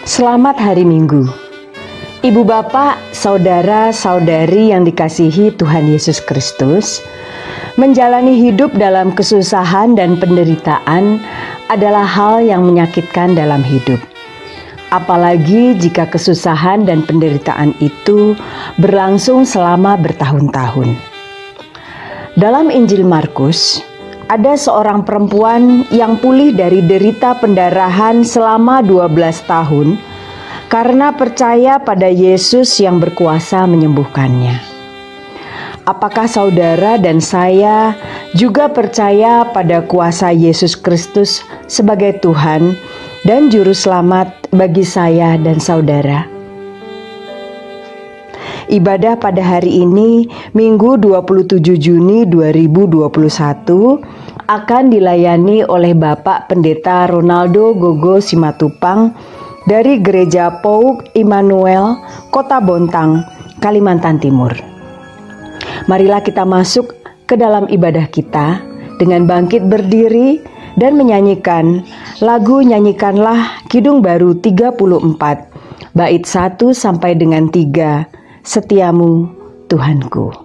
Selamat hari Minggu. Ibu bapak, saudara-saudari yang dikasihi Tuhan Yesus Kristus, menjalani hidup dalam kesusahan dan penderitaan adalah hal yang menyakitkan dalam hidup. Apalagi jika kesusahan dan penderitaan itu berlangsung selama bertahun-tahun. Dalam Injil Markus, ada seorang perempuan yang pulih dari derita pendarahan selama 12 tahun karena percaya pada Yesus yang berkuasa menyembuhkannya. Apakah saudara dan saya juga percaya pada kuasa Yesus Kristus sebagai Tuhan dan Juru Selamat bagi saya dan saudara? Ibadah pada hari ini, Minggu 27 Juni 2021, akan dilayani oleh Bapak Pendeta Ronaldo Gogo Simatupang dari Gereja Pauk Immanuel, Kota Bontang, Kalimantan Timur. Marilah kita masuk ke dalam ibadah kita dengan bangkit berdiri dan menyanyikan lagu Nyanyikanlah Kidung Baru 34, bait 1 sampai dengan 3. Setiamu Tuhanku.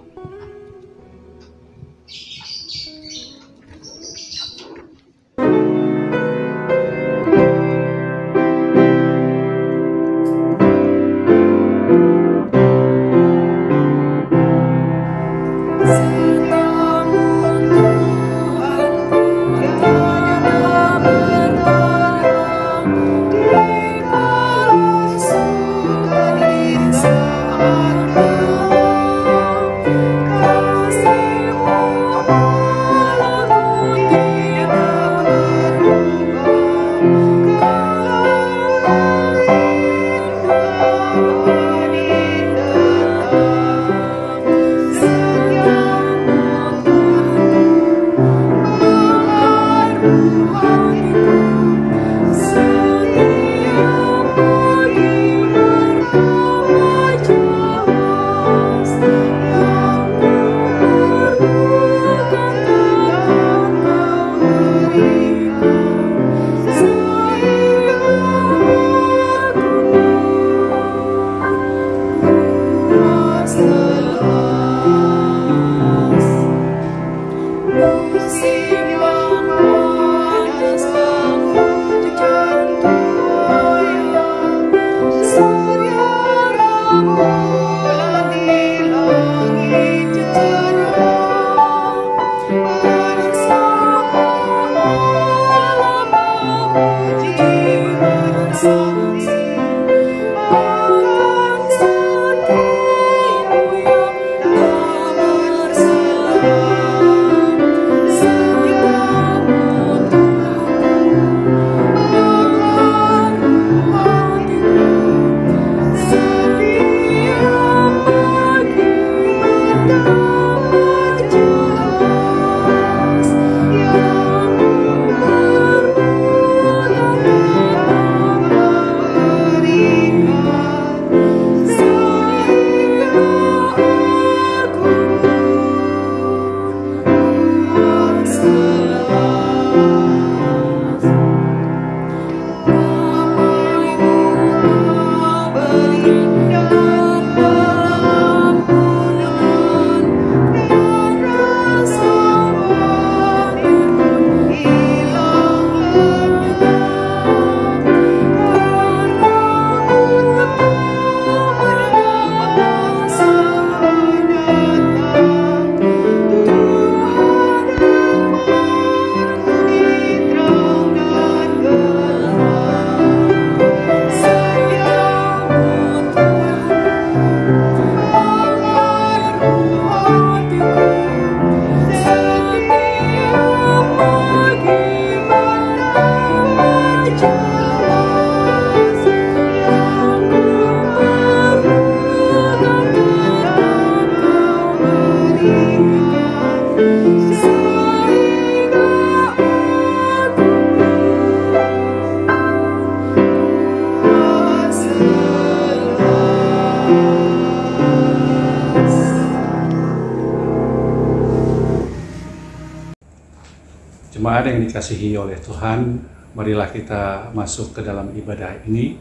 Jemaat yang dikasihi oleh Tuhan, marilah kita masuk ke dalam ibadah ini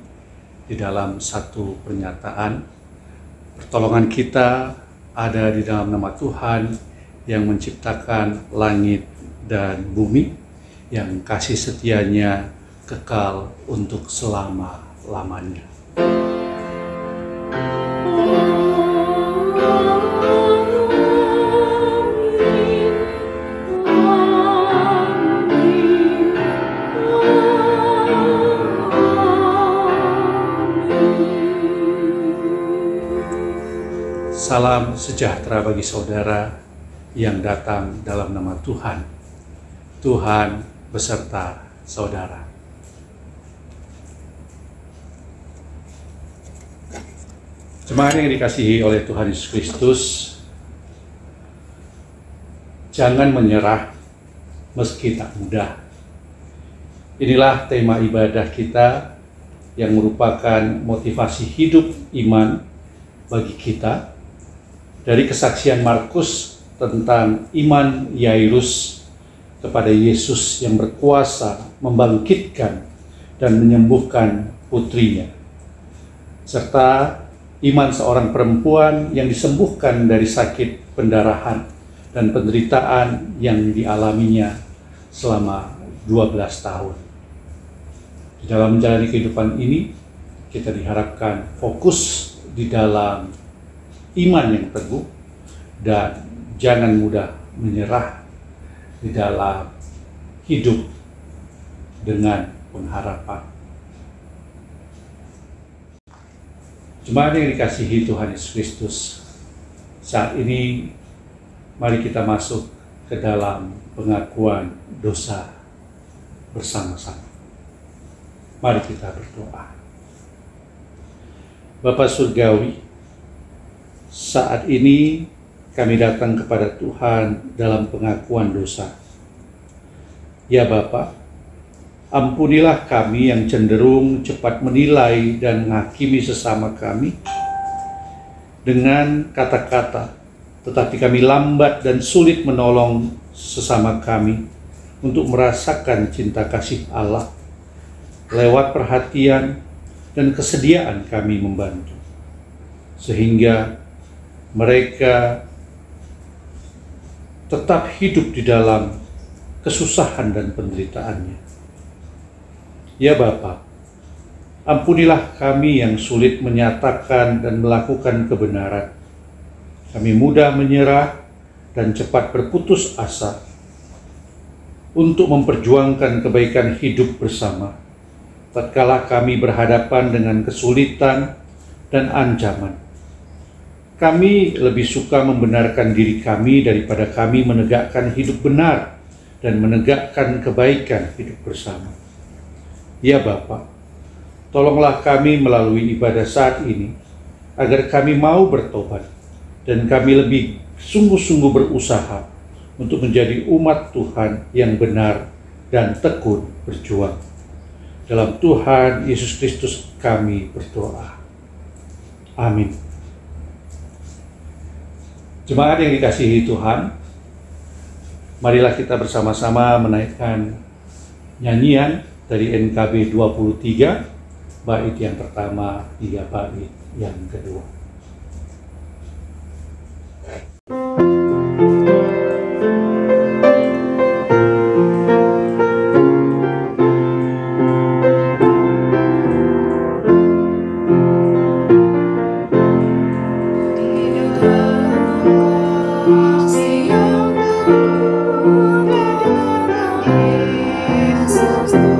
di dalam satu pernyataan. Pertolongan kita ada di dalam nama Tuhan yang menciptakan langit dan bumi, yang kasih setianya kekal untuk selama-lamanya. Salam sejahtera bagi saudara yang datang dalam nama Tuhan. Tuhan beserta saudara. Jemaat yang dikasihi oleh Tuhan Yesus Kristus, jangan menyerah meski tak mudah. Inilah tema ibadah kita yang merupakan motivasi hidup iman bagi kita dari kesaksian Markus tentang iman Yairus kepada Yesus yang berkuasa membangkitkan dan menyembuhkan putrinya, serta iman seorang perempuan yang disembuhkan dari sakit pendarahan dan penderitaan yang dialaminya selama 12 tahun. Di dalam menjalani kehidupan ini, kita diharapkan fokus di dalam iman yang teguh dan jangan mudah menyerah di dalam hidup dengan pengharapan. Jemaat yang dikasihi Tuhan Yesus Kristus, saat ini mari kita masuk ke dalam pengakuan dosa bersama-sama. Mari kita berdoa. Bapa Surgawi, saat ini kami datang kepada Tuhan dalam pengakuan dosa. Ya Bapa, ampunilah kami yang cenderung cepat menilai dan menghakimi sesama kami dengan kata-kata, tetapi kami lambat dan sulit menolong sesama kami untuk merasakan cinta kasih Allah lewat perhatian dan kesediaan kami membantu, sehingga mereka tetap hidup di dalam kesusahan dan penderitaannya. Ya Bapa, ampunilah kami yang sulit menyatakan dan melakukan kebenaran. Kami mudah menyerah dan cepat berputus asa untuk memperjuangkan kebaikan hidup bersama, tatkala kami berhadapan dengan kesulitan dan ancaman. Kami lebih suka membenarkan diri kami daripada kami menegakkan hidup benar dan menegakkan kebaikan hidup bersama. Ya Bapa, tolonglah kami melalui ibadah saat ini, agar kami mau bertobat dan kami lebih sungguh-sungguh berusaha untuk menjadi umat Tuhan yang benar dan tekun berjuang. Dalam Tuhan Yesus Kristus kami berdoa. Amin. Jemaat yang dikasihi Tuhan, marilah kita bersama-sama menaikkan nyanyian dari NKB 23, bait yang pertama hingga bait yang kedua. Yesus Tuhan,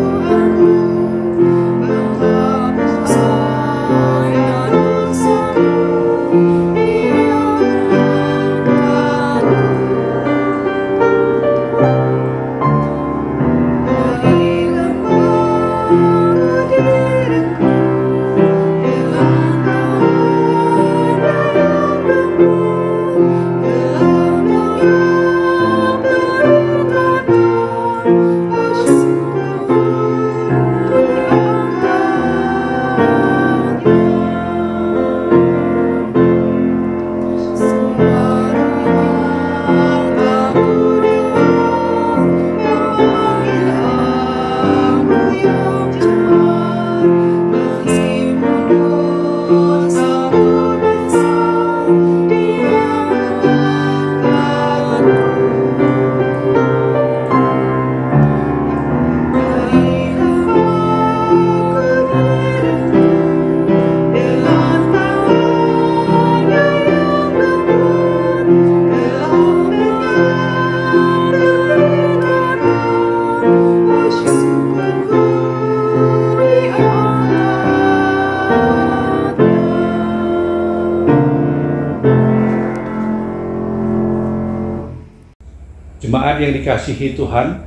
Jemaat yang dikasihi Tuhan,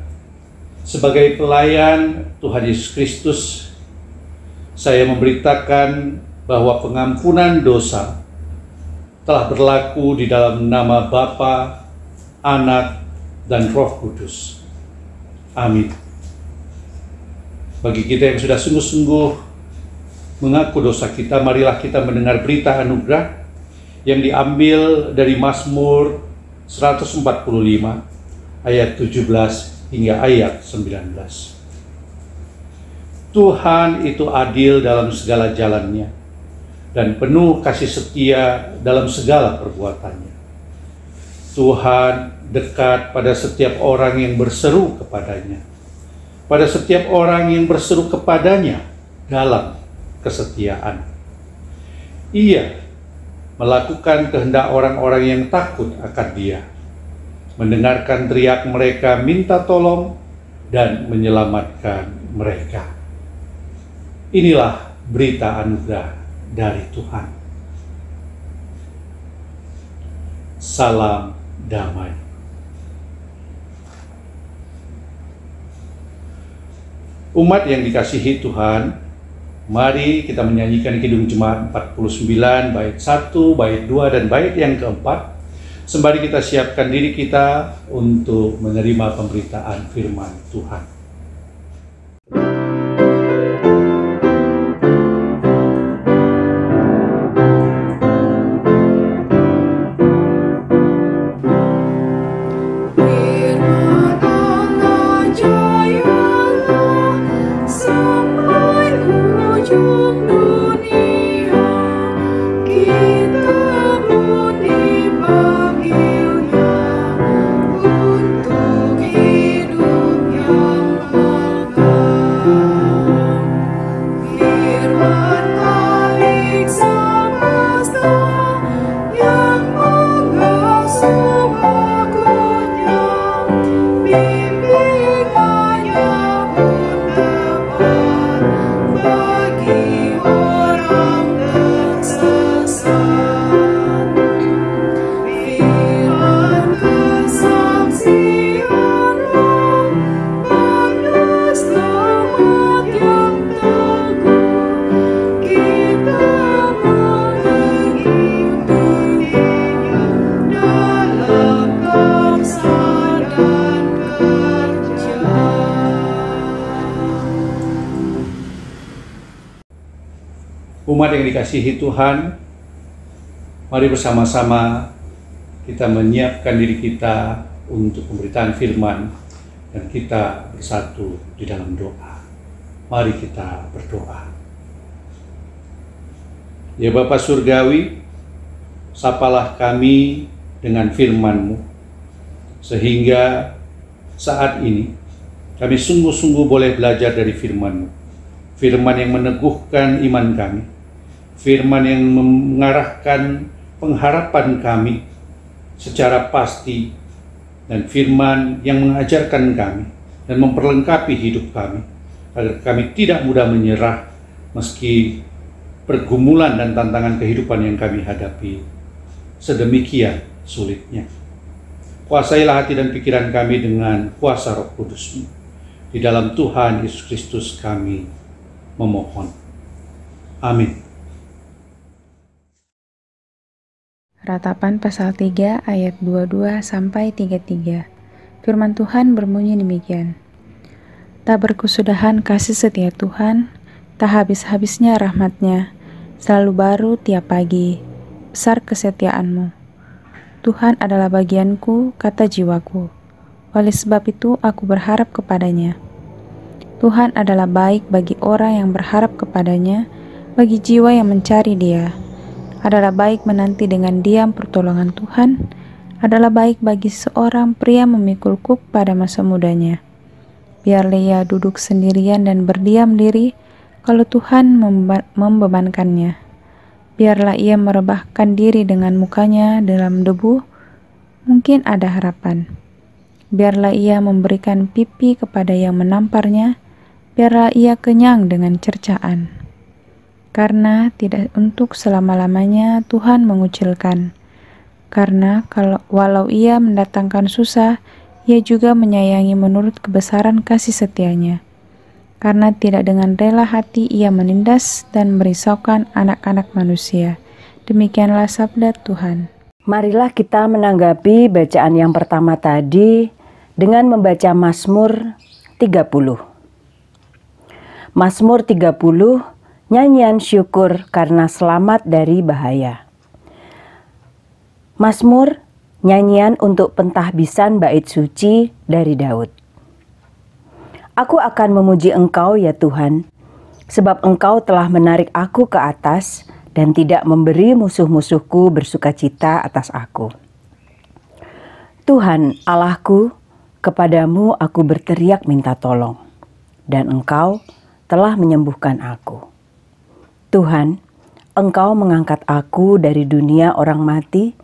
sebagai pelayan Tuhan Yesus Kristus, saya memberitakan bahwa pengampunan dosa telah berlaku di dalam nama Bapa, Anak, dan Roh Kudus. Amin. Bagi kita yang sudah sungguh-sungguh mengaku dosa kita, marilah kita mendengar berita anugerah yang diambil dari Mazmur 145 ayat 17 hingga ayat 19. Tuhan itu adil dalam segala jalannya dan penuh kasih setia dalam segala perbuatannya. Tuhan dekat pada setiap orang yang berseru kepadanya, pada setiap orang yang berseru kepadanya dalam kesetiaan. Ia melakukan kehendak orang-orang yang takut akan Dia, mendengarkan teriak mereka minta tolong, dan menyelamatkan mereka. Inilah berita anugerah dari Tuhan. Salam damai. Umat yang dikasihi Tuhan, mari kita menyanyikan Kidung Jemaat 49, bait 1, bait 2, dan bait yang keempat. Sembari kita siapkan diri kita untuk menerima pemberitaan firman Tuhan. Umat yang dikasihi Tuhan, mari bersama-sama kita menyiapkan diri kita untuk pemberitaan firman dan kita bersatu di dalam doa. Mari kita berdoa. Ya Bapa Surgawi, sapalah kami dengan firman-Mu, sehingga saat ini kami sungguh-sungguh boleh belajar dari firman-Mu. Firman yang meneguhkan iman kami, firman yang mengarahkan pengharapan kami secara pasti, dan firman yang mengajarkan kami dan memperlengkapi hidup kami, agar kami tidak mudah menyerah meski pergumulan dan tantangan kehidupan yang kami hadapi sedemikian sulitnya. Kuasailah hati dan pikiran kami dengan kuasa Roh Kudus-Mu. Di dalam Tuhan Yesus Kristus kami memohon. Amin. Ratapan pasal 3 ayat 22 sampai 33. Firman Tuhan berbunyi demikian. Tak berkesudahan kasih setia Tuhan, tak habis-habisnya rahmat-Nya, selalu baru tiap pagi, besar kesetiaan-Mu. Tuhan adalah bagianku, kata jiwaku. Oleh sebab itu aku berharap kepadanya. Tuhan adalah baik bagi orang yang berharap kepadanya, bagi jiwa yang mencari Dia. Adalah baik menanti dengan diam pertolongan Tuhan, adalah baik bagi seorang pria memikul kuk pada masa mudanya. Biarlah ia duduk sendirian dan berdiam diri kalau Tuhan membebankannya. Biarlah ia merebahkan diri dengan mukanya dalam debu, mungkin ada harapan. Biarlah ia memberikan pipi kepada yang menamparnya, biarlah ia kenyang dengan cercaan. Karena tidak untuk selama-lamanya Tuhan mengucilkan. Karena walau ia mendatangkan susah, Ia juga menyayangi menurut kebesaran kasih setianya. Karena tidak dengan rela hati ia menindas dan merisaukan anak-anak manusia. Demikianlah sabda Tuhan. Marilah kita menanggapi bacaan yang pertama tadi dengan membaca Mazmur 30. Mazmur 30, nyanyian syukur karena selamat dari bahaya. Mazmur, nyanyian untuk pentahbisan bait suci dari Daud. Aku akan memuji Engkau ya Tuhan, sebab Engkau telah menarik aku ke atas dan tidak memberi musuh-musuhku bersukacita atas aku. Tuhan Allahku, kepadamu aku berteriak minta tolong, dan Engkau telah menyembuhkan aku. Tuhan, Engkau mengangkat aku dari dunia orang mati,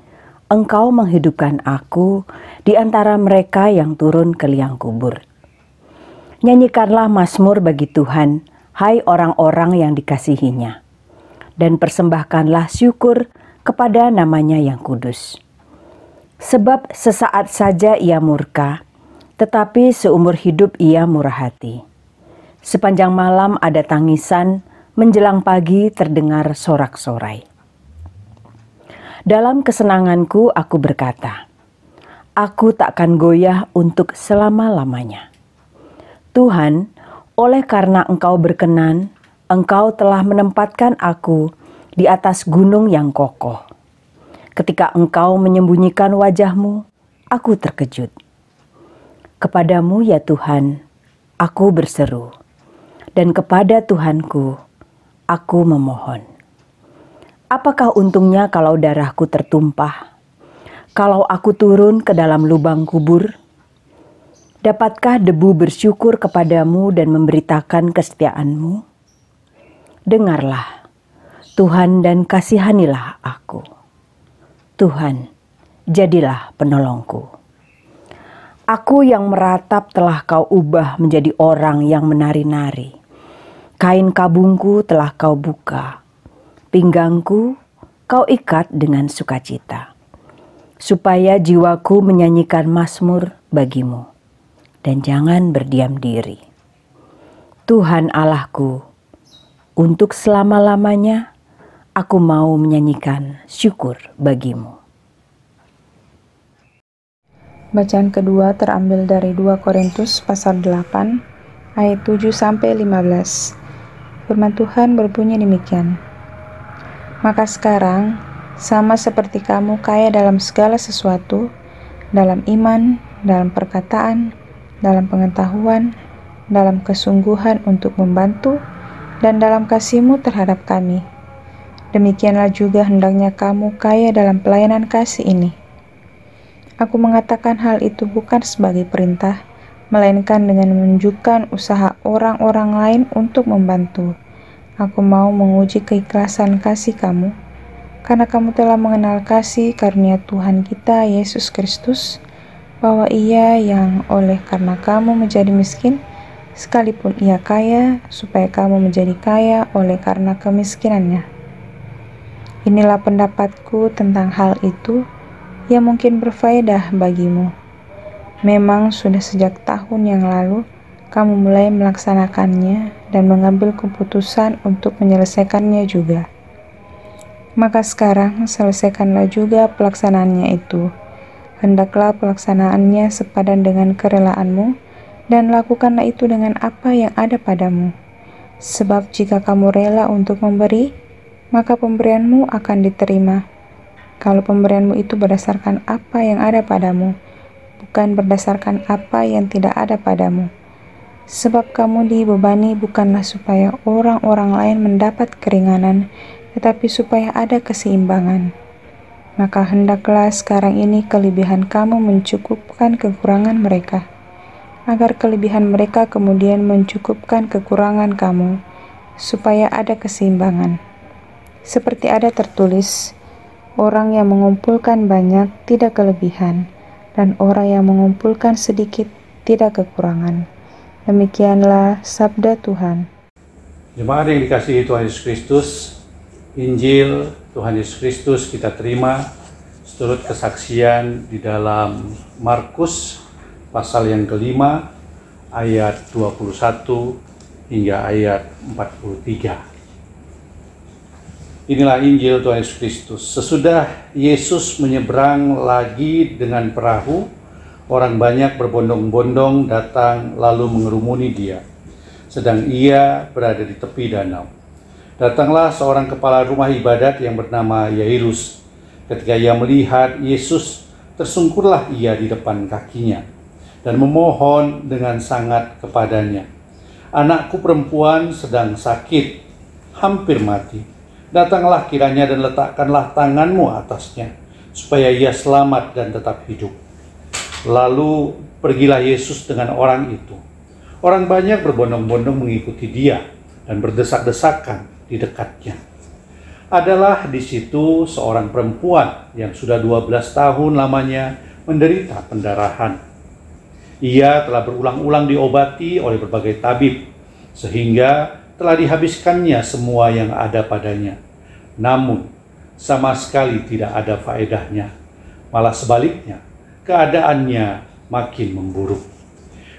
Engkau menghidupkan aku di antara mereka yang turun ke liang kubur. Nyanyikanlah mazmur bagi Tuhan, hai orang-orang yang dikasihinya, dan persembahkanlah syukur kepada namanya yang kudus. Sebab sesaat saja ia murka, tetapi seumur hidup ia murah hati. Sepanjang malam ada tangisan, menjelang pagi terdengar sorak-sorai. Dalam kesenanganku aku berkata, aku takkan goyah untuk selama-lamanya. Tuhan, oleh karena Engkau berkenan, Engkau telah menempatkan aku di atas gunung yang kokoh. Ketika Engkau menyembunyikan wajah-Mu, aku terkejut. Kepadamu ya Tuhan, aku berseru, dan kepada Tuhanku, aku memohon. Apakah untungnya kalau darahku tertumpah, kalau aku turun ke dalam lubang kubur? Dapatkah debu bersyukur kepadamu dan memberitakan kesetiaan-Mu? Dengarlah, Tuhan, dan kasihanilah aku. Tuhan, jadilah penolongku. Aku yang meratap telah Kau ubah menjadi orang yang menari-nari. Kain kabungku telah Kau buka. Pinggangku Kau ikat dengan sukacita, supaya jiwaku menyanyikan mazmur bagi-Mu. Dan jangan berdiam diri. Tuhan Allahku, untuk selama-lamanya aku mau menyanyikan syukur bagi-Mu. Bacaan kedua terambil dari 2 Korintus pasal 8 ayat 7-15. Firman Tuhan berbunyi demikian. Maka sekarang, sama seperti kamu kaya dalam segala sesuatu, dalam iman, dalam perkataan, dalam pengetahuan, dalam kesungguhan untuk membantu, dan dalam kasih-Mu terhadap kami. Demikianlah juga hendaknya kamu kaya dalam pelayanan kasih ini. Aku mengatakan hal itu bukan sebagai perintah, melainkan dengan menunjukkan usaha orang-orang lain untuk membantu. Aku mau menguji keikhlasan kasih kamu, karena kamu telah mengenal kasih karunia Tuhan kita Yesus Kristus, bahwa Ia yang oleh karena kamu menjadi miskin, sekalipun Ia kaya, supaya kamu menjadi kaya oleh karena kemiskinannya. Inilah pendapatku tentang hal itu, yang mungkin berfaedah bagimu. Memang sudah sejak tahun yang lalu, kamu mulai melaksanakannya dan mengambil keputusan untuk menyelesaikannya juga. Maka sekarang selesaikanlah juga pelaksanaannya itu. Hendaklah pelaksanaannya sepadan dengan kerelaanmu, dan lakukanlah itu dengan apa yang ada padamu. Sebab jika kamu rela untuk memberi, maka pemberianmu akan diterima. Kalau pemberianmu itu berdasarkan apa yang ada padamu, bukan berdasarkan apa yang tidak ada padamu. Sebab kamu dibebani bukanlah supaya orang-orang lain mendapat keringanan, tetapi supaya ada keseimbangan. Maka hendaklah sekarang ini kelebihan kamu mencukupkan kekurangan mereka, agar kelebihan mereka kemudian mencukupkan kekurangan kamu, supaya ada keseimbangan. Seperti ada tertulis, orang yang mengumpulkan banyak tidak kelebihan, dan orang yang mengumpulkan sedikit tidak kekurangan. Demikianlah sabda Tuhan. Jemaat yang dikasihi Tuhan Yesus Kristus, Injil Tuhan Yesus Kristus kita terima seturut kesaksian di dalam Markus pasal yang kelima, ayat 21 hingga ayat 43. Inilah Injil Tuhan Yesus Kristus. Sesudah Yesus menyeberang lagi dengan perahu, orang banyak berbondong-bondong datang lalu mengerumuni dia, sedang ia berada di tepi danau. Datanglah seorang kepala rumah ibadat yang bernama Yairus. Ketika ia melihat Yesus, tersungkurlah ia di depan kakinya dan memohon dengan sangat kepadanya, "Anakku perempuan sedang sakit, hampir mati. Datanglah kiranya dan letakkanlah tanganmu atasnya, supaya ia selamat dan tetap hidup." Lalu pergilah Yesus dengan orang itu. Orang banyak berbondong-bondong mengikuti dia dan berdesak-desakan di dekatnya. Adalah di situ seorang perempuan yang sudah 12 tahun lamanya menderita pendarahan. Ia telah berulang-ulang diobati oleh berbagai tabib, sehingga telah dihabiskannya semua yang ada padanya. Namun, sama sekali tidak ada faedahnya. Malah sebaliknya, keadaannya makin memburuk.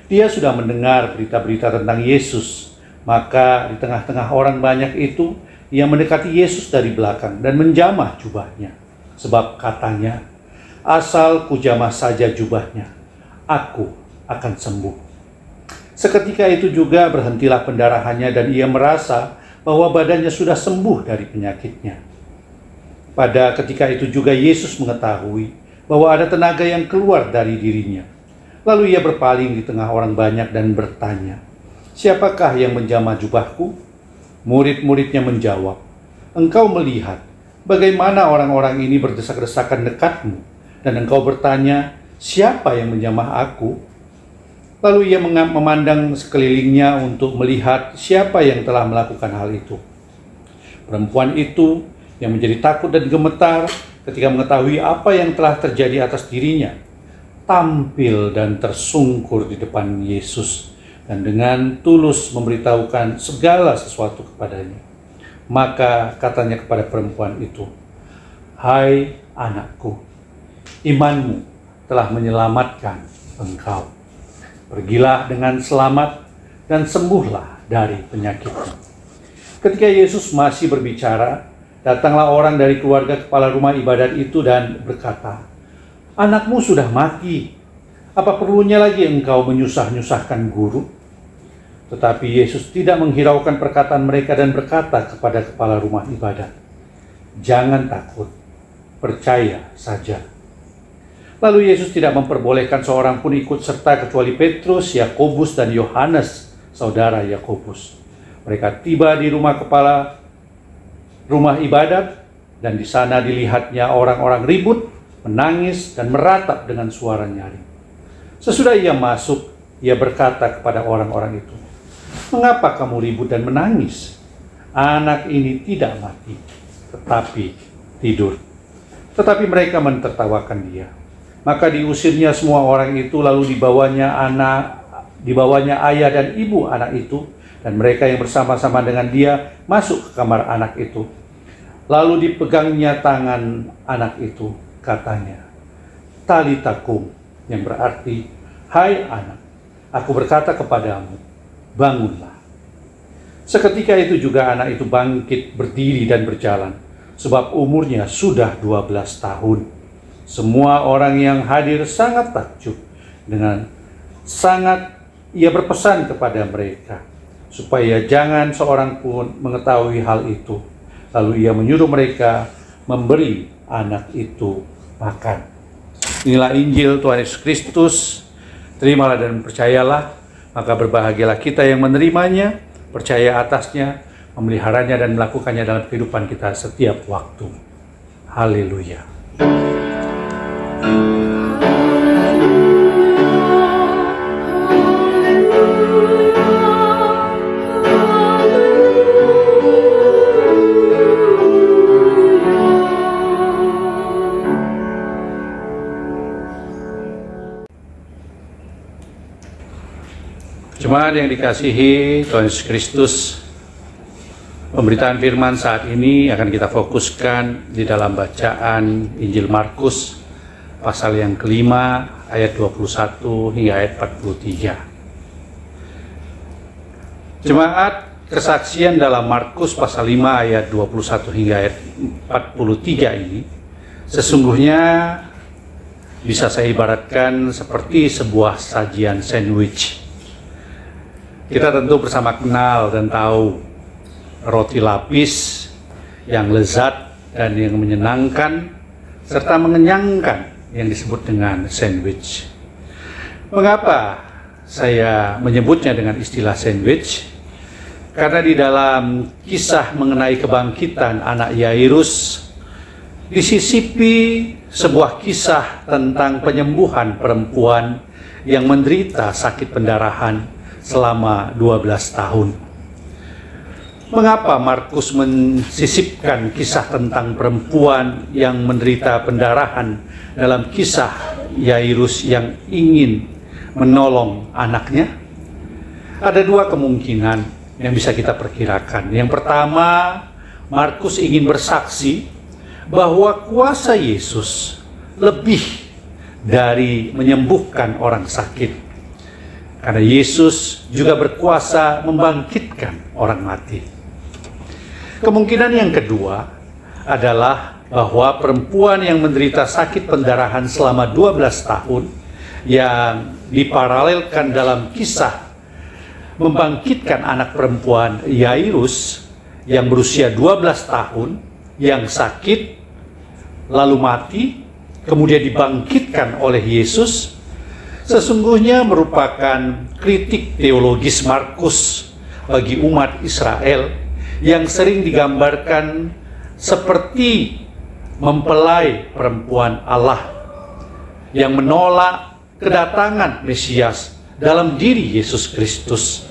Dia sudah mendengar berita-berita tentang Yesus, maka di tengah-tengah orang banyak itu, ia mendekati Yesus dari belakang dan menjamah jubahnya. Sebab katanya, "Asal kujamah saja jubahnya, aku akan sembuh." Seketika itu juga berhentilah pendarahannya dan ia merasa bahwa badannya sudah sembuh dari penyakitnya. Pada ketika itu juga Yesus mengetahui bahwa ada tenaga yang keluar dari dirinya. Lalu ia berpaling di tengah orang banyak dan bertanya, "Siapakah yang menjamah jubahku?" Murid-muridnya menjawab, "Engkau melihat bagaimana orang-orang ini berdesak-desakan dekatmu, dan engkau bertanya, 'Siapa yang menjamah aku?'" Lalu ia memandang sekelilingnya untuk melihat siapa yang telah melakukan hal itu. Perempuan itu yang menjadi takut dan gemetar ketika mengetahui apa yang telah terjadi atas dirinya, tampil dan tersungkur di depan Yesus dan dengan tulus memberitahukan segala sesuatu kepadanya. Maka katanya kepada perempuan itu, "Hai anakku, imanmu telah menyelamatkan engkau. Pergilah dengan selamat dan sembuhlah dari penyakitmu." Ketika Yesus masih berbicara, datanglah orang dari keluarga kepala rumah ibadat itu dan berkata, "Anakmu sudah mati. Apa perlunya lagi engkau menyusah-nyusahkan guru?" Tetapi Yesus tidak menghiraukan perkataan mereka dan berkata kepada kepala rumah ibadat, "Jangan takut, percaya saja." Lalu Yesus tidak memperbolehkan seorang pun ikut serta kecuali Petrus, Yakobus, dan Yohanes, saudara Yakobus. Mereka tiba di rumah kepala rumah ibadat, dan di sana dilihatnya orang-orang ribut, menangis, dan meratap dengan suara nyaring. Sesudah ia masuk, ia berkata kepada orang-orang itu, "Mengapa kamu ribut dan menangis? Anak ini tidak mati, tetapi tidur." Tetapi mereka mentertawakan dia. Maka diusirnya semua orang itu, lalu dibawanya ayah dan ibu anak itu, dan mereka yang bersama-sama dengan dia masuk ke kamar anak itu. Lalu dipegangnya tangan anak itu, katanya, "Talita kum," yang berarti, "Hai anak, aku berkata kepadamu, bangunlah." Seketika itu juga anak itu bangkit berdiri dan berjalan, sebab umurnya sudah 12 tahun. Semua orang yang hadir sangat takjub. Dengan sangat ia berpesan kepada mereka, supaya jangan seorang pun mengetahui hal itu. Lalu ia menyuruh mereka memberi anak itu makan. Inilah Injil Tuhan Yesus Kristus. Terimalah dan percayalah, maka berbahagialah kita yang menerimanya, percaya atasnya, memeliharanya dan melakukannya dalam kehidupan kita setiap waktu. Haleluya. Jemaat yang dikasihi Tuhan Yesus Kristus, pemberitaan firman saat ini akan kita fokuskan di dalam bacaan Injil Markus pasal yang kelima ayat 21 hingga ayat 43. Jemaat, kesaksian dalam Markus pasal 5 ayat 21 hingga ayat 43 ini sesungguhnya bisa saya ibaratkan seperti sebuah sajian sandwich. Kita tentu bersama kenal dan tahu roti lapis yang lezat dan yang menyenangkan serta mengenyangkan yang disebut dengan sandwich. Mengapa saya menyebutnya dengan istilah sandwich? Karena di dalam kisah mengenai kebangkitan anak Yairus disisipi sebuah kisah tentang penyembuhan perempuan yang menderita sakit pendarahan selama 12 tahun. Mengapa Markus mensisipkan kisah tentang perempuan yang menderita pendarahan dalam kisah Yairus yang ingin menolong anaknya? Ada dua kemungkinan yang bisa kita perkirakan. Yang pertama, Markus ingin bersaksi bahwa kuasa Yesus lebih dari menyembuhkan orang sakit. Karena Yesus juga berkuasa membangkitkan orang mati. Kemungkinan yang kedua adalah bahwa perempuan yang menderita sakit pendarahan selama 12 tahun yang diparalelkan dalam kisah membangkitkan anak perempuan Yairus yang berusia 12 tahun yang sakit lalu mati kemudian dibangkitkan oleh Yesus sesungguhnya merupakan kritik teologis Markus bagi umat Israel yang sering digambarkan seperti mempelai perempuan Allah yang menolak kedatangan Mesias dalam diri Yesus Kristus.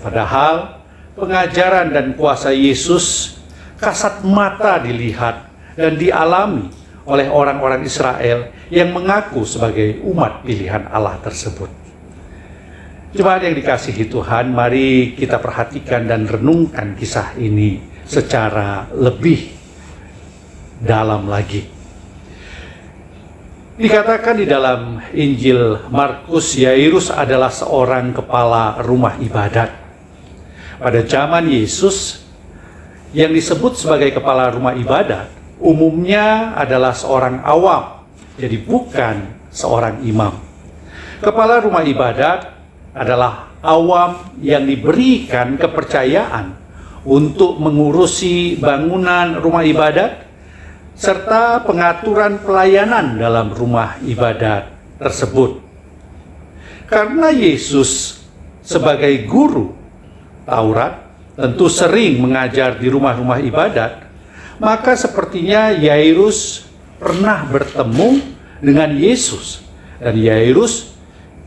Padahal pengajaran dan kuasa Yesus kasat mata dilihat dan dialami oleh orang-orang Israel yang mengaku sebagai umat pilihan Allah tersebut. Jemaat yang dikasihi Tuhan, mari kita perhatikan dan renungkan kisah ini secara lebih dalam lagi. Dikatakan di dalam Injil Markus, Yairus adalah seorang kepala rumah ibadat. Pada zaman Yesus, yang disebut sebagai kepala rumah ibadat, umumnya adalah seorang awam, jadi bukan seorang imam. Kepala rumah ibadat adalah awam yang diberikan kepercayaan untuk mengurusi bangunan rumah ibadat, serta pengaturan pelayanan dalam rumah ibadat tersebut. Karena Yesus sebagai guru Taurat tentu sering mengajar di rumah-rumah ibadat, maka sepertinya Yairus pernah bertemu dengan Yesus. Dan Yairus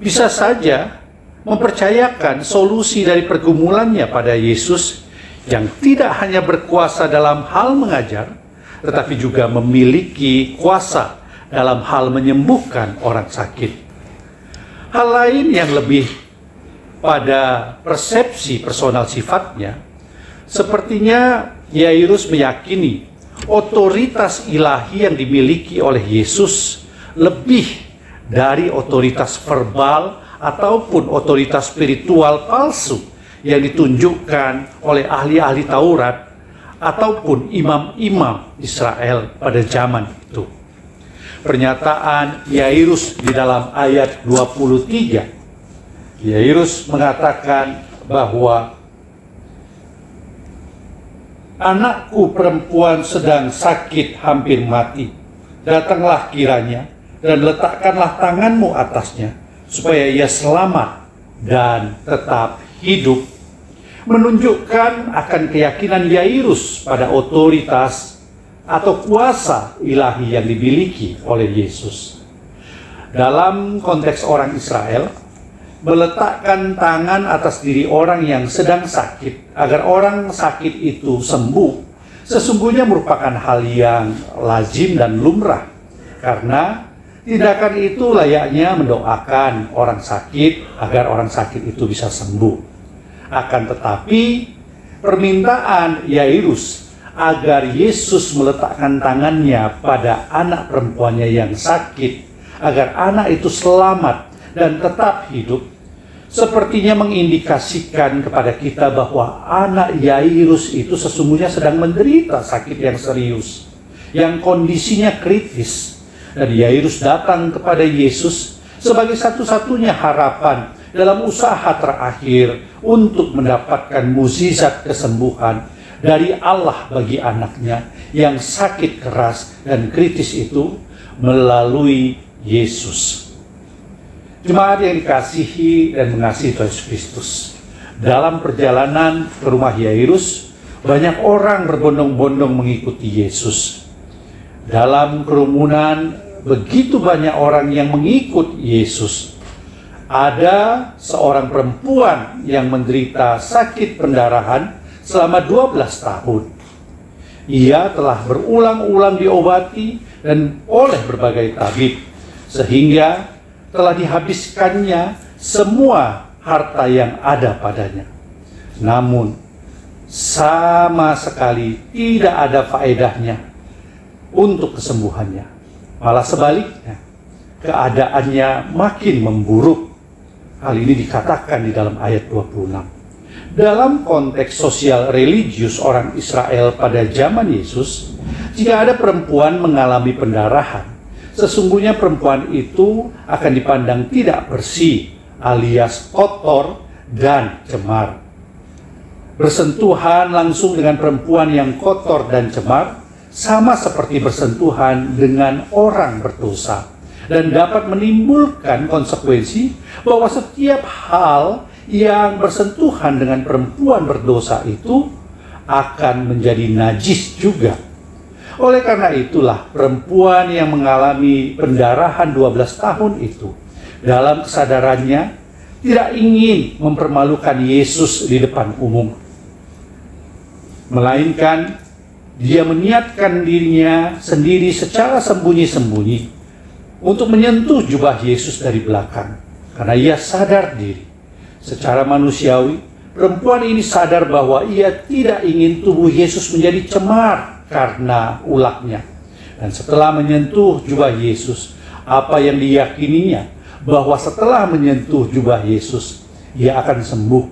bisa saja mempercayakan solusi dari pergumulannya pada Yesus yang tidak hanya berkuasa dalam hal mengajar, tetapi juga memiliki kuasa dalam hal menyembuhkan orang sakit. Hal lain yang lebih pada persepsi personal sifatnya, sepertinya Yairus meyakini otoritas ilahi yang dimiliki oleh Yesus lebih dari otoritas verbal ataupun otoritas spiritual palsu yang ditunjukkan oleh ahli-ahli Taurat ataupun imam-imam Israel pada zaman itu. Pernyataan Yairus di dalam ayat 23, Yairus mengatakan bahwa anakku perempuan sedang sakit hampir mati. Datanglah kiranya dan letakkanlah tanganmu atasnya, supaya ia selamat dan tetap hidup. Menunjukkan akan keyakinan Yairus pada otoritas atau kuasa ilahi yang dimiliki oleh Yesus. Dalam konteks orang Israel, meletakkan tangan atas diri orang yang sedang sakit agar orang sakit itu sembuh sesungguhnya merupakan hal yang lazim dan lumrah, karena tindakan itu layaknya mendoakan orang sakit agar orang sakit itu bisa sembuh. Akan tetapi permintaan Yairus agar Yesus meletakkan tangannya pada anak perempuannya yang sakit, agar anak itu selamat dan tetap hidup, sepertinya mengindikasikan kepada kita bahwa anak Yairus itu sesungguhnya sedang menderita sakit yang serius, yang kondisinya kritis. Dan Yairus datang kepada Yesus sebagai satu-satunya harapan dalam usaha terakhir untuk mendapatkan mukjizat kesembuhan dari Allah bagi anaknya yang sakit keras dan kritis itu melalui Yesus. Jemaat yang dikasihi dan mengasihi Tuhan Yesus Kristus, dalam perjalanan ke rumah Yairus, banyak orang berbondong-bondong mengikuti Yesus. Dalam kerumunan, begitu banyak orang yang mengikut Yesus. Ada seorang perempuan yang menderita sakit pendarahan selama 12 tahun. Ia telah berulang-ulang diobati dan oleh berbagai tabib, sehingga telah dihabiskannya semua harta yang ada padanya. Namun, sama sekali tidak ada faedahnya untuk kesembuhannya. Malah sebaliknya, keadaannya makin memburuk. Hal ini dikatakan di dalam ayat 26. Dalam konteks sosial religius orang Israel pada zaman Yesus, jika ada perempuan mengalami pendarahan, sesungguhnya perempuan itu akan dipandang tidak bersih, alias kotor dan cemar. Bersentuhan langsung dengan perempuan yang kotor dan cemar sama seperti bersentuhan dengan orang berdosa, dan dapat menimbulkan konsekuensi bahwa setiap hal yang bersentuhan dengan perempuan berdosa itu akan menjadi najis juga. Oleh karena itulah perempuan yang mengalami pendarahan 12 tahun itu dalam kesadarannya tidak ingin mempermalukan Yesus di depan umum, melainkan dia meniatkan dirinya sendiri secara sembunyi-sembunyi untuk menyentuh jubah Yesus dari belakang, karena ia sadar diri. Secara manusiawi, perempuan ini sadar bahwa ia tidak ingin tubuh Yesus menjadi cemar karena ulahnya. Dan setelah menyentuh jubah Yesus, apa yang diyakininya bahwa setelah menyentuh jubah Yesus, ia akan sembuh.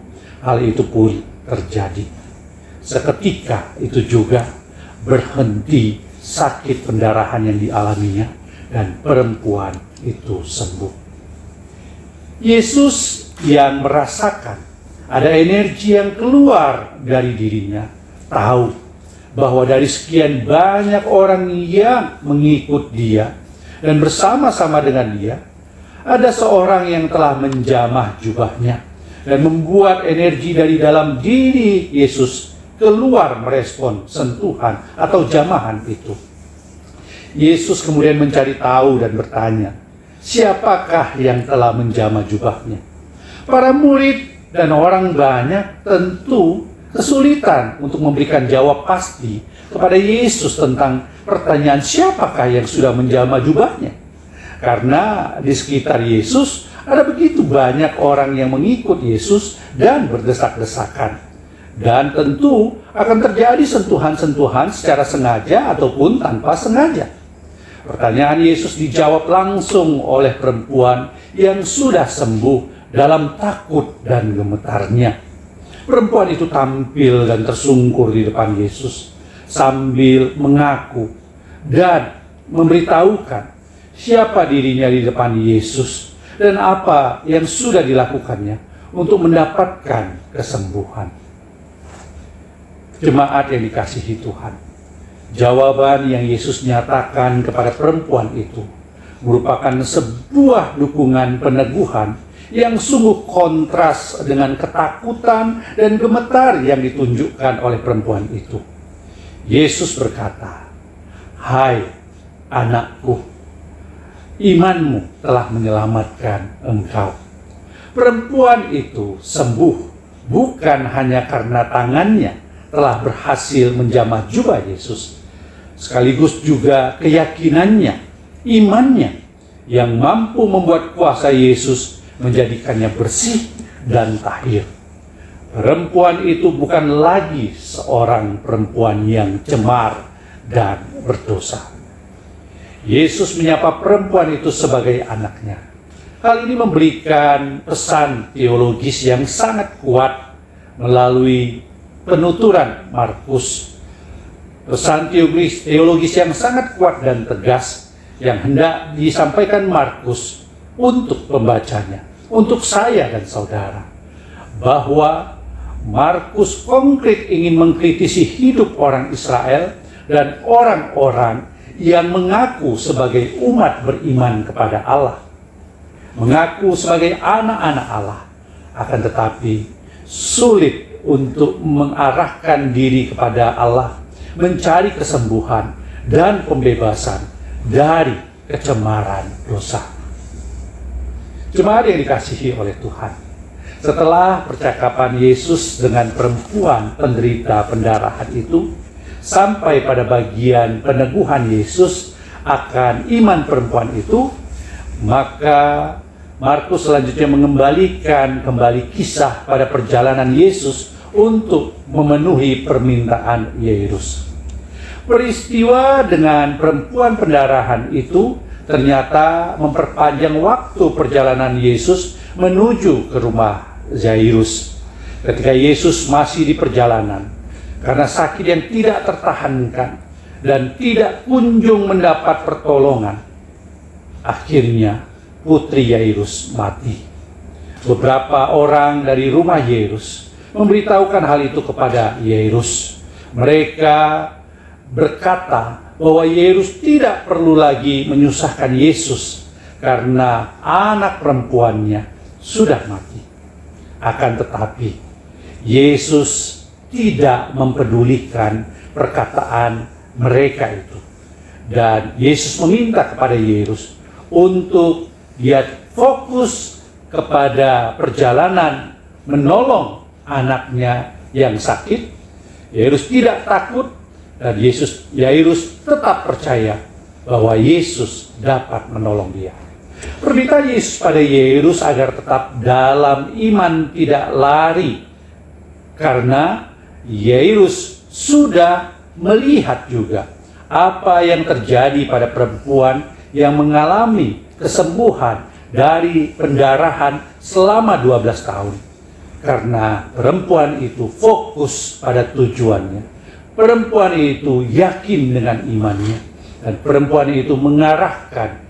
Hal itu pun terjadi. Seketika itu juga berhenti sakit pendarahan yang dialaminya, dan perempuan itu sembuh. Yesus yang merasakan ada energi yang keluar dari dirinya, tahu bahwa dari sekian banyak orang yang mengikut dia dan bersama-sama dengan dia, ada seorang yang telah menjamah jubahnya dan membuat energi dari dalam diri Yesus keluar merespon sentuhan atau jamahan itu. Yesus kemudian mencari tahu dan bertanya, siapakah yang telah menjamah jubahnya? Para murid dan orang banyak tentu kesulitan untuk memberikan jawab pasti kepada Yesus tentang pertanyaan siapakah yang sudah menjamah jubahnya. Karena di sekitar Yesus ada begitu banyak orang yang mengikut Yesus dan berdesak-desakan. Dan tentu akan terjadi sentuhan-sentuhan secara sengaja ataupun tanpa sengaja. Pertanyaan Yesus dijawab langsung oleh perempuan yang sudah sembuh dalam takut dan gemetarnya. Perempuan itu tampil dan tersungkur di depan Yesus sambil mengaku dan memberitahukan siapa dirinya di depan Yesus dan apa yang sudah dilakukannya untuk mendapatkan kesembuhan. Jemaat yang dikasihi Tuhan, jawaban yang Yesus nyatakan kepada perempuan itu merupakan sebuah dukungan peneguhan yang sungguh kontras dengan ketakutan dan gemetar yang ditunjukkan oleh perempuan itu. Yesus berkata, "Hai anakku, imanmu telah menyelamatkan engkau." Perempuan itu sembuh bukan hanya karena tangannya telah berhasil menjamah jubah Yesus, sekaligus juga keyakinannya, imannya yang mampu membuat kuasa Yesus menjadikannya bersih dan tahir. Perempuan itu bukan lagi seorang perempuan yang cemar dan berdosa. Yesus menyapa perempuan itu sebagai anaknya. Hal ini memberikan pesan teologis yang sangat kuat melalui penuturan Markus. Pesan teologis yang sangat kuat dan tegas yang hendak disampaikan Markus untuk pembacanya, untuk saya dan saudara, bahwa Markus konkret ingin mengkritisi hidup orang Israel dan orang-orang yang mengaku sebagai umat beriman kepada Allah, mengaku sebagai anak-anak Allah, akan tetapi sulit untuk mengarahkan diri kepada Allah, mencari kesembuhan dan pembebasan dari kecemaran dosa. Jemaat yang dikasihi oleh Tuhan, setelah percakapan Yesus dengan perempuan penderita pendarahan itu, sampai pada bagian peneguhan Yesus akan iman perempuan itu, maka Markus selanjutnya mengembalikan kembali kisah pada perjalanan Yesus untuk memenuhi permintaan Yairus. Peristiwa dengan perempuan pendarahan itu ternyata memperpanjang waktu perjalanan Yesus menuju ke rumah Yairus. Ketika Yesus masih di perjalanan, karena sakit yang tidak tertahankan dan tidak kunjung mendapat pertolongan, akhirnya putri Yairus mati. Beberapa orang dari rumah Yairus memberitahukan hal itu kepada Yairus. Mereka berkata bahwa Yairus tidak perlu lagi menyusahkan Yesus karena anak perempuannya sudah mati. Akan tetapi Yesus tidak mempedulikan perkataan mereka itu, dan Yesus meminta kepada Yairus untuk dia fokus kepada perjalanan menolong anaknya yang sakit. Yairus tidak takut, dan Yairus tetap percaya bahwa Yesus dapat menolong dia. Permintaan Yesus pada Yairus agar tetap dalam iman, tidak lari, karena Yairus sudah melihat juga apa yang terjadi pada perempuan yang mengalami kesembuhan dari pendarahan selama 12 tahun. Karena perempuan itu fokus pada tujuannya. Perempuan itu yakin dengan imannya. Dan perempuan itu mengarahkan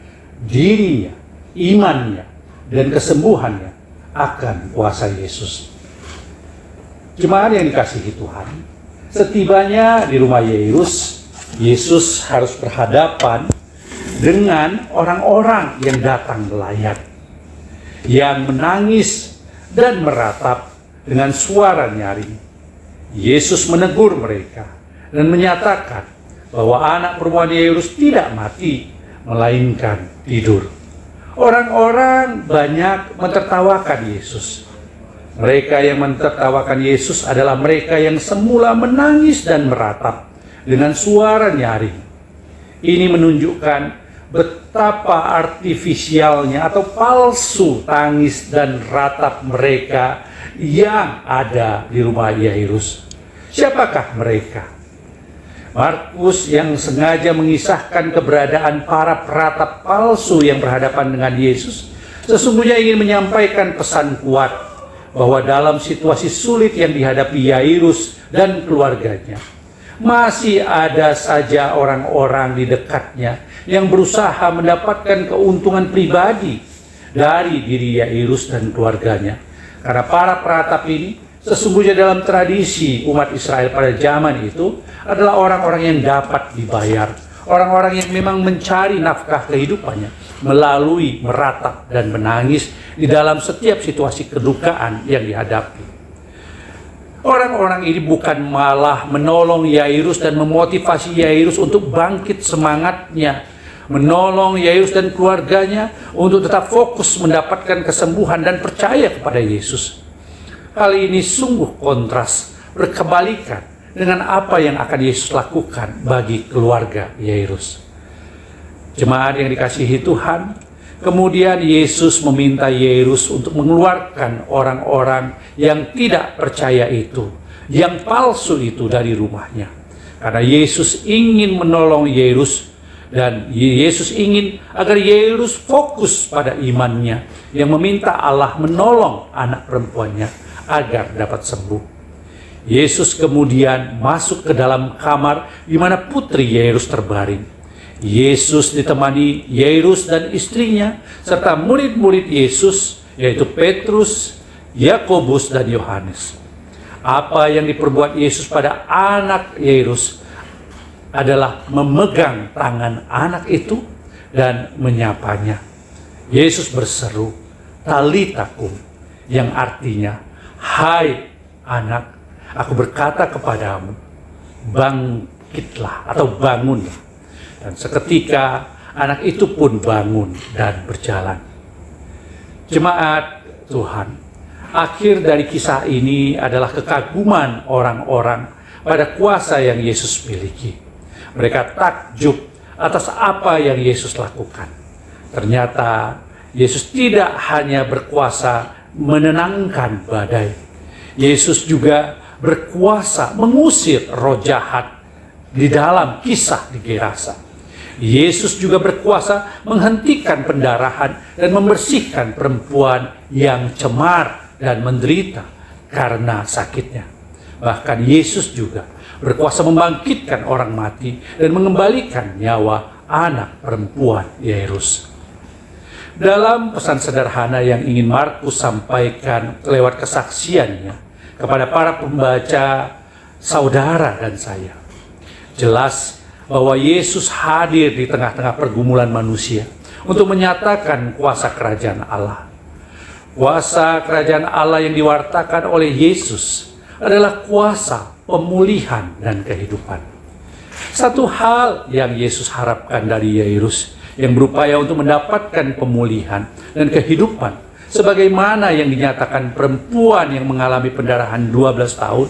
dirinya, imannya, dan kesembuhannya akan kuasa Yesus. Jemaat yang dikasihi Tuhan, setibanya di rumah Yairus, Yesus harus berhadapan dengan orang-orang yang datang melayat, yang menangis dan meratap dengan suara nyaring. Yesus menegur mereka dan menyatakan bahwa anak perempuan Yairus tidak mati, melainkan tidur. Orang-orang banyak mentertawakan Yesus. Mereka yang mentertawakan Yesus adalah mereka yang semula menangis dan meratap dengan suara nyaring. Ini menunjukkan betapa artifisialnya atau palsu tangis dan ratap mereka yang ada di rumah Yairus. Siapakah mereka? Markus yang sengaja mengisahkan keberadaan para peratap palsu yang berhadapan dengan Yesus sesungguhnya ingin menyampaikan pesan kuat bahwa dalam situasi sulit yang dihadapi Yairus dan keluarganya, masih ada saja orang-orang di dekatnya yang berusaha mendapatkan keuntungan pribadi dari diri Yairus dan keluarganya. Karena para peratap ini sesungguhnya dalam tradisi umat Israel pada zaman itu adalah orang-orang yang dapat dibayar, orang-orang yang memang mencari nafkah kehidupannya melalui meratap dan menangis di dalam setiap situasi kedukaan yang dihadapi. Orang-orang ini bukan malah menolong Yairus dan memotivasi Yairus untuk bangkit semangatnya, menolong Yairus dan keluarganya untuk tetap fokus mendapatkan kesembuhan dan percaya kepada Yesus. Hal ini sungguh kontras, berkebalikan dengan apa yang akan Yesus lakukan bagi keluarga Yairus. Jemaat yang dikasihi Tuhan, Kemudian Yesus meminta Yairus untuk mengeluarkan orang-orang yang tidak percaya itu, yang palsu itu dari rumahnya. Karena Yesus ingin menolong Yairus, dan Yesus ingin agar Yairus fokus pada imannya, yang meminta Allah menolong anak perempuannya agar dapat sembuh. Yesus kemudian masuk ke dalam kamar di mana putri Yairus terbaring. Yesus ditemani Yairus dan istrinya serta murid-murid Yesus, yaitu Petrus, Yakobus, dan Yohanes. Apa yang diperbuat Yesus pada anak Yairus adalah memegang tangan anak itu dan menyapanya. Yesus berseru, "Talita kum," yang artinya, "Hai anak, aku berkata kepadamu, bangkitlah," atau bangunlah. Dan seketika anak itu pun bangun dan berjalan. Jemaat Tuhan, akhir dari kisah ini adalah kekaguman orang-orang pada kuasa yang Yesus miliki. Mereka takjub atas apa yang Yesus lakukan. Ternyata Yesus tidak hanya berkuasa menenangkan badai. Yesus juga berkuasa mengusir roh jahat di dalam kisah di Gerasa. Yesus juga berkuasa menghentikan pendarahan dan membersihkan perempuan yang cemar dan menderita karena sakitnya. Bahkan Yesus juga berkuasa membangkitkan orang mati dan mengembalikan nyawa anak perempuan Yairus. Dalam pesan sederhana yang ingin Markus sampaikan lewat kesaksiannya kepada para pembaca, saudara dan saya, jelas bahwa Yesus hadir di tengah-tengah pergumulan manusia untuk menyatakan kuasa kerajaan Allah. Kuasa kerajaan Allah yang diwartakan oleh Yesus adalah kuasa pemulihan dan kehidupan. Satu hal yang Yesus harapkan dari Yairus yang berupaya untuk mendapatkan pemulihan dan kehidupan, sebagaimana yang dinyatakan perempuan yang mengalami pendarahan 12 tahun,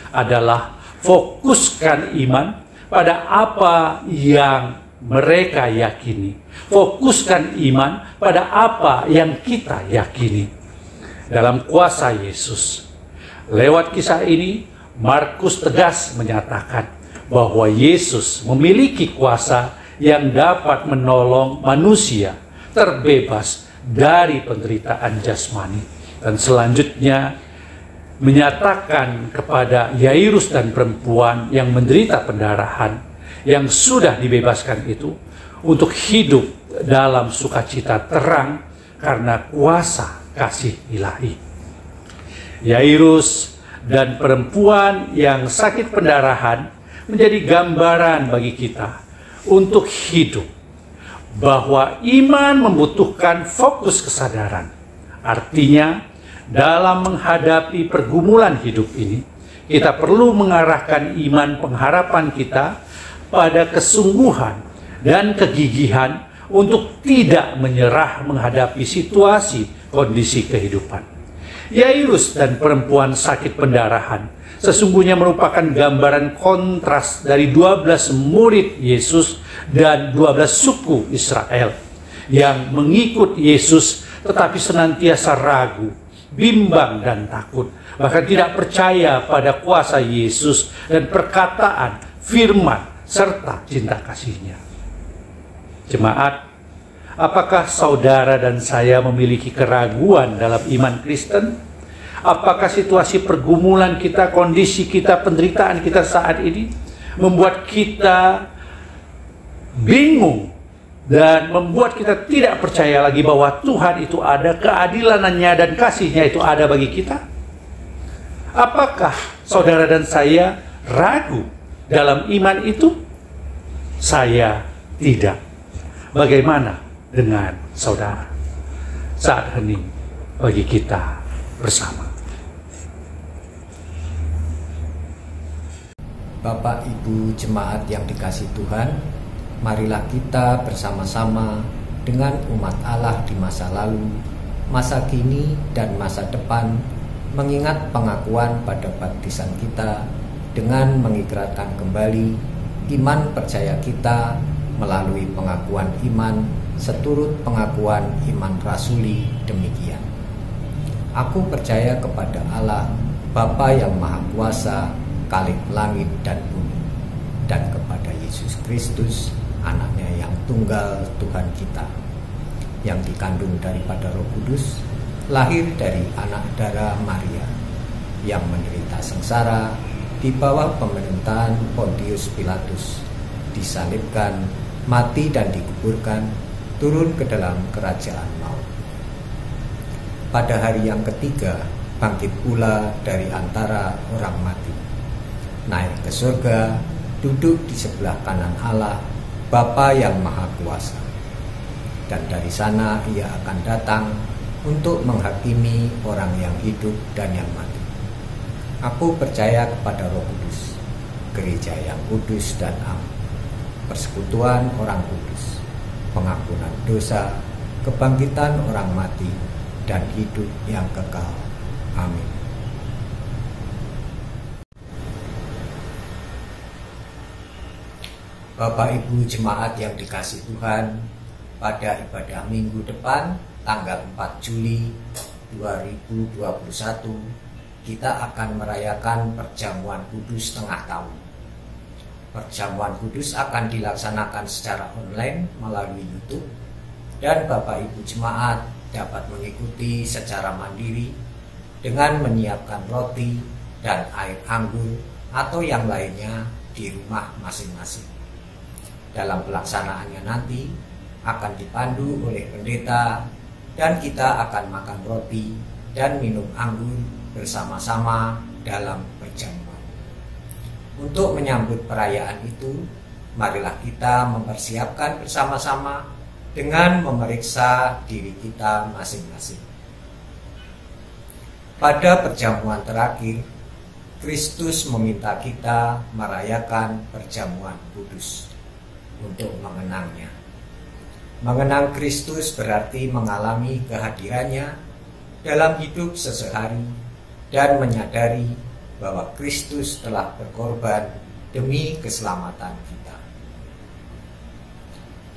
adalah fokuskan iman pada apa yang mereka yakini. Fokuskan iman pada apa yang kita yakini. Dalam kuasa Yesus. Lewat kisah ini, Markus tegas menyatakan bahwa Yesus memiliki kuasa yang dapat menolong manusia terbebas dari penderitaan jasmani. Dan selanjutnya menyatakan kepada Yairus dan perempuan yang menderita pendarahan yang sudah dibebaskan itu untuk hidup dalam sukacita terang karena kuasa kasih ilahi. Yairus dan perempuan yang sakit pendarahan menjadi gambaran bagi kita untuk hidup bahwa iman membutuhkan fokus kesadaran. Artinya, dalam menghadapi pergumulan hidup ini, kita perlu mengarahkan iman pengharapan kita pada kesungguhan dan kegigihan untuk tidak menyerah menghadapi situasi kondisi kehidupan. Yairus dan perempuan sakit pendarahan sesungguhnya merupakan gambaran kontras dari 12 murid Yesus dan 12 suku Israel yang mengikut Yesus tetapi senantiasa ragu, bimbang dan takut, bahkan tidak percaya pada kuasa Yesus dan perkataan, firman, serta cinta kasih-Nya. Jemaat, apakah saudara dan saya memiliki keraguan dalam iman Kristen? Apakah situasi pergumulan kita, kondisi kita, penderitaan kita saat ini membuat kita bingung dan membuat kita tidak percaya lagi bahwa Tuhan itu ada, keadilannya dan kasih-Nya itu ada bagi kita? Apakah saudara dan saya ragu dalam iman itu? Saya tidak. Bagaimana dengan saudara? Saat hening bagi kita bersama. Bapak Ibu jemaat yang dikasihi Tuhan, marilah kita bersama-sama dengan umat Allah di masa lalu, masa kini, dan masa depan mengingat pengakuan pada baptisan kita dengan mengikrarkan kembali iman percaya kita melalui pengakuan iman seturut pengakuan iman rasuli demikian. Aku percaya kepada Allah, Bapa yang Maha Kuasa, Khalik langit dan bumi, dan kepada Yesus Kristus, anaknya yang tunggal Tuhan kita, yang dikandung daripada Roh Kudus, lahir dari anak darah Maria, yang menderita sengsara di bawah pemerintahan Pontius Pilatus, disalibkan, mati dan dikuburkan, turun ke dalam kerajaan maut. Pada hari yang ketiga, bangkit pula dari antara orang mati, naik ke surga, duduk di sebelah kanan Allah, Bapa yang Maha Kuasa. Dan dari sana ia akan datang untuk menghakimi orang yang hidup dan yang mati. Aku percaya kepada Roh Kudus, gereja yang kudus dan am, persekutuan orang kudus, pengampunan dosa, kebangkitan orang mati, dan hidup yang kekal. Amin. Bapak Ibu jemaat yang dikasihi Tuhan, pada ibadah minggu depan tanggal 4 Juli 2021 kita akan merayakan perjamuan kudus tengah tahun. Perjamuan kudus akan dilaksanakan secara online melalui YouTube, dan Bapak Ibu jemaat dapat mengikuti secara mandiri dengan menyiapkan roti dan air anggur atau yang lainnya di rumah masing-masing. Dalam pelaksanaannya nanti akan dipandu oleh pendeta, dan kita akan makan roti dan minum anggur bersama-sama dalam perjamuan. Untuk menyambut perayaan itu, marilah kita mempersiapkan bersama-sama dengan memeriksa diri kita masing-masing. Pada perjamuan terakhir, Kristus meminta kita merayakan perjamuan kudus untuk mengenangnya. Mengenang Kristus berarti mengalami kehadirannya dalam hidup sehari-hari dan menyadari bahwa Kristus telah berkorban demi keselamatan kita.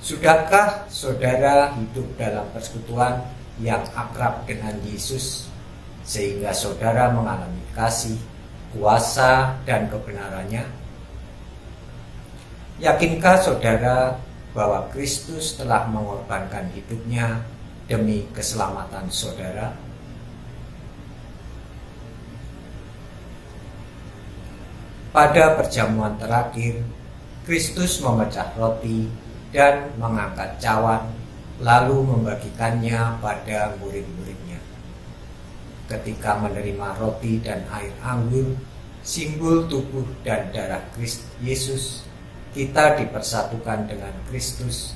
Sudahkah saudara hidup dalam persekutuan yang akrab dengan Yesus sehingga saudara mengalami kasih, kuasa, dan kebenarannya? Yakinkah saudara bahwa Kristus telah mengorbankan hidupnya demi keselamatan saudara? Pada perjamuan terakhir, Kristus memecah roti dan mengangkat cawan, lalu membagikannya pada murid-muridnya. Ketika menerima roti dan air anggur, simbol tubuh dan darah Kristus Yesus, kita dipersatukan dengan Kristus.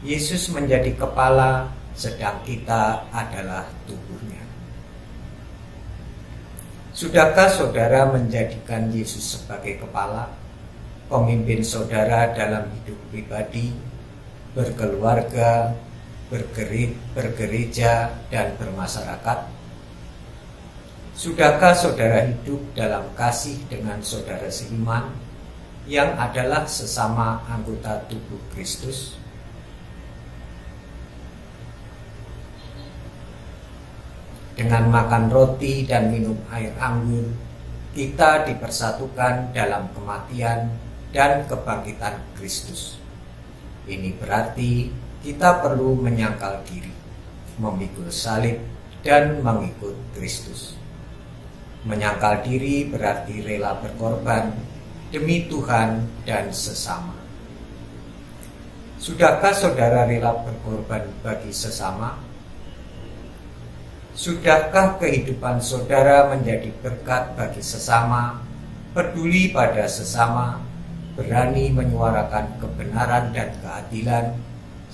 Yesus menjadi kepala, sedang kita adalah tubuhnya. Sudahkah saudara menjadikan Yesus sebagai kepala, pemimpin saudara dalam hidup pribadi, berkeluarga, bergereja, dan bermasyarakat? Sudahkah saudara hidup dalam kasih dengan saudara seiman yang adalah sesama anggota tubuh Kristus? Dengan makan roti dan minum air anggur, kita dipersatukan dalam kematian dan kebangkitan Kristus. Ini berarti kita perlu menyangkal diri, memikul salib, dan mengikut Kristus. Menyangkal diri berarti rela berkorban demi Tuhan dan sesama. Sudahkah saudara rela berkorban bagi sesama? Sudahkah kehidupan saudara menjadi berkat bagi sesama, peduli pada sesama, berani menyuarakan kebenaran dan keadilan,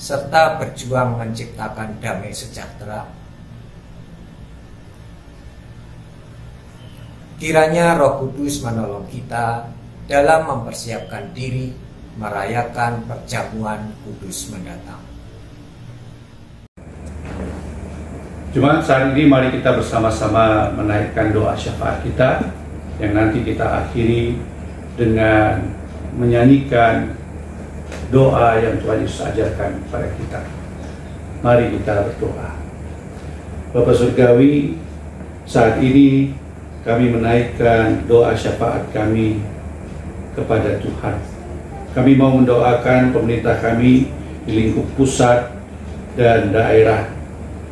serta berjuang menciptakan damai sejahtera? Kiranya Roh Kudus menolong kita dalam mempersiapkan diri merayakan perjamuan kudus mendatang. Jemaat, saat ini mari kita bersama-sama menaikkan doa syafaat kita yang nanti kita akhiri dengan menyanyikan doa yang Tuhan Yesus ajarkan kepada kita. Mari kita berdoa. Bapa Surgawi, saat ini kami menaikkan doa syafaat kami kepada Tuhan. Kami mau mendoakan pemerintah kami di lingkup pusat dan daerah.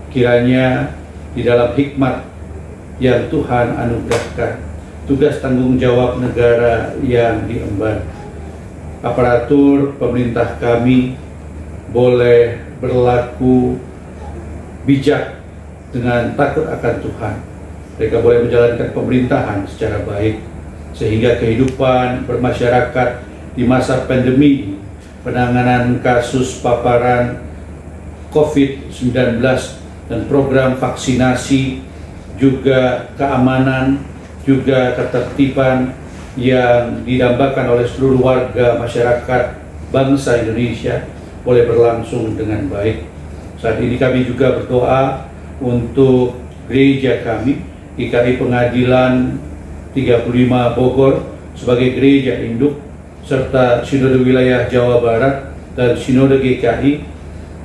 Kiranya di dalam hikmat yang Tuhan anugerahkan, tugas tanggung jawab negara yang diemban, aparatur pemerintah kami boleh berlaku bijak dengan takut akan Tuhan. Mereka boleh menjalankan pemerintahan secara baik, sehingga kehidupan bermasyarakat di masa pandemi, penanganan kasus paparan COVID-19 dan program vaksinasi, juga keamanan, juga ketertiban yang didambakan oleh seluruh warga masyarakat bangsa Indonesia boleh berlangsung dengan baik. Saat ini kami juga berdoa untuk gereja kami, GKI Pengadilan 35 Bogor sebagai gereja induk, serta Sinode Wilayah Jawa Barat dan Sinode GKI.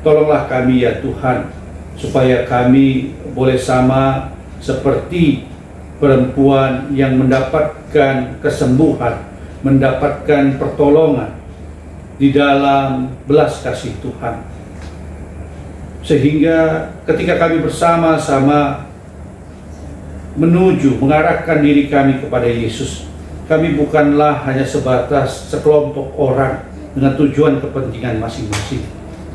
Tolonglah kami ya Tuhan, supaya kami boleh sama seperti perempuan yang mendapatkan kesembuhan, mendapatkan pertolongan di dalam belas kasih Tuhan. Sehingga ketika kami bersama-sama mengarahkan diri kami kepada Yesus, kami bukanlah hanya sebatas sekelompok orang dengan tujuan kepentingan masing-masing,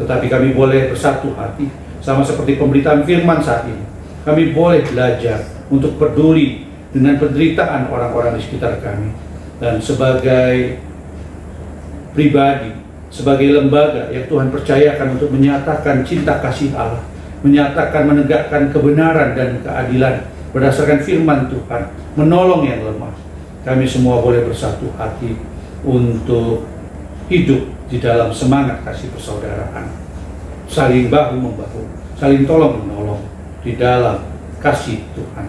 tetapi kami boleh bersatu hati, sama seperti pemberitaan firman saat ini. Kami boleh belajar untuk peduli dengan penderitaan orang-orang di sekitar kami. Dan sebagai pribadi, sebagai lembaga yang Tuhan percayakan untuk menyatakan cinta kasih Allah, menyatakan menegakkan kebenaran dan keadilan berdasarkan firman Tuhan, menolong yang lemah, kami semua boleh bersatu hati untuk hidup di dalam semangat kasih persaudaraan, saling bahu-membahu, saling tolong-menolong di dalam kasih Tuhan.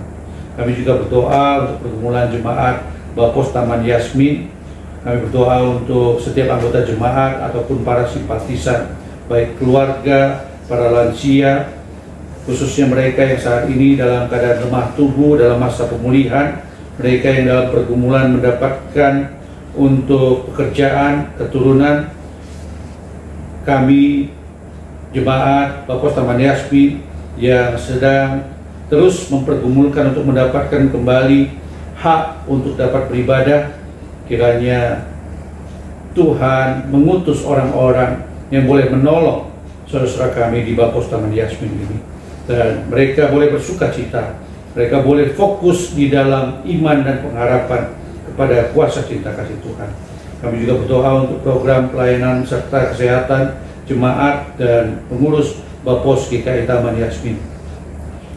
Kami juga berdoa untuk pergumulan jemaat Bapos Taman Yasmin. Kami berdoa untuk setiap anggota jemaat ataupun para simpatisan, baik keluarga, para lansia, khususnya mereka yang saat ini dalam keadaan lemah tubuh dalam masa pemulihan, mereka yang dalam pergumulan mendapatkan untuk pekerjaan, keturunan. Kami jemaat Bapos Taman Yasmin yang sedang terus mempergumulkan untuk mendapatkan kembali hak untuk dapat beribadah, kiranya Tuhan mengutus orang-orang yang boleh menolong saudara-saudara kami di Bapos Taman Yasmin ini, dan mereka boleh bersuka cita, mereka boleh fokus di dalam iman dan pengharapan kepada kuasa cinta kasih Tuhan. Kami juga berdoa untuk program pelayanan serta kesehatan jemaat dan pengurus Bapos GKI Taman Yasmin.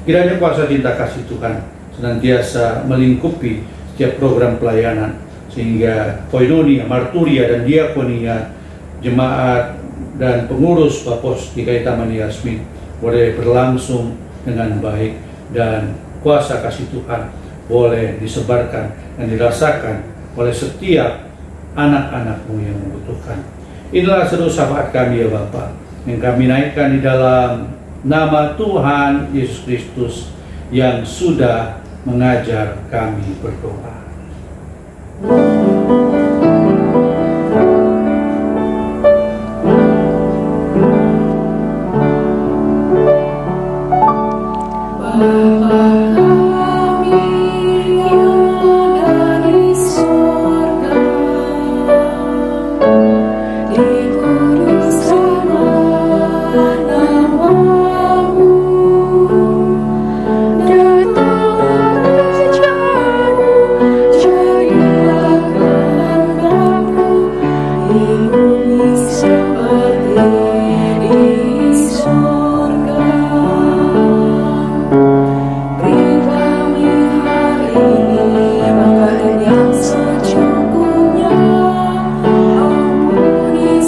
Kiranya kuasa cinta kasih Tuhan senantiasa melingkupi setiap program pelayanan, sehingga koinonia, marturia, dan diakonia jemaat dan pengurus Bapos GKI Taman Yasmin boleh berlangsung dengan baik, dan kuasa kasih Tuhan boleh disebarkan dan dirasakan oleh setiap anak-anak-Mu yang membutuhkan. Inilah seluruh syafaat kami ya Bapa, yang kami naikkan di dalam nama Tuhan Yesus Kristus yang sudah mengajar kami berdoa. Yang secukupnya, ampuni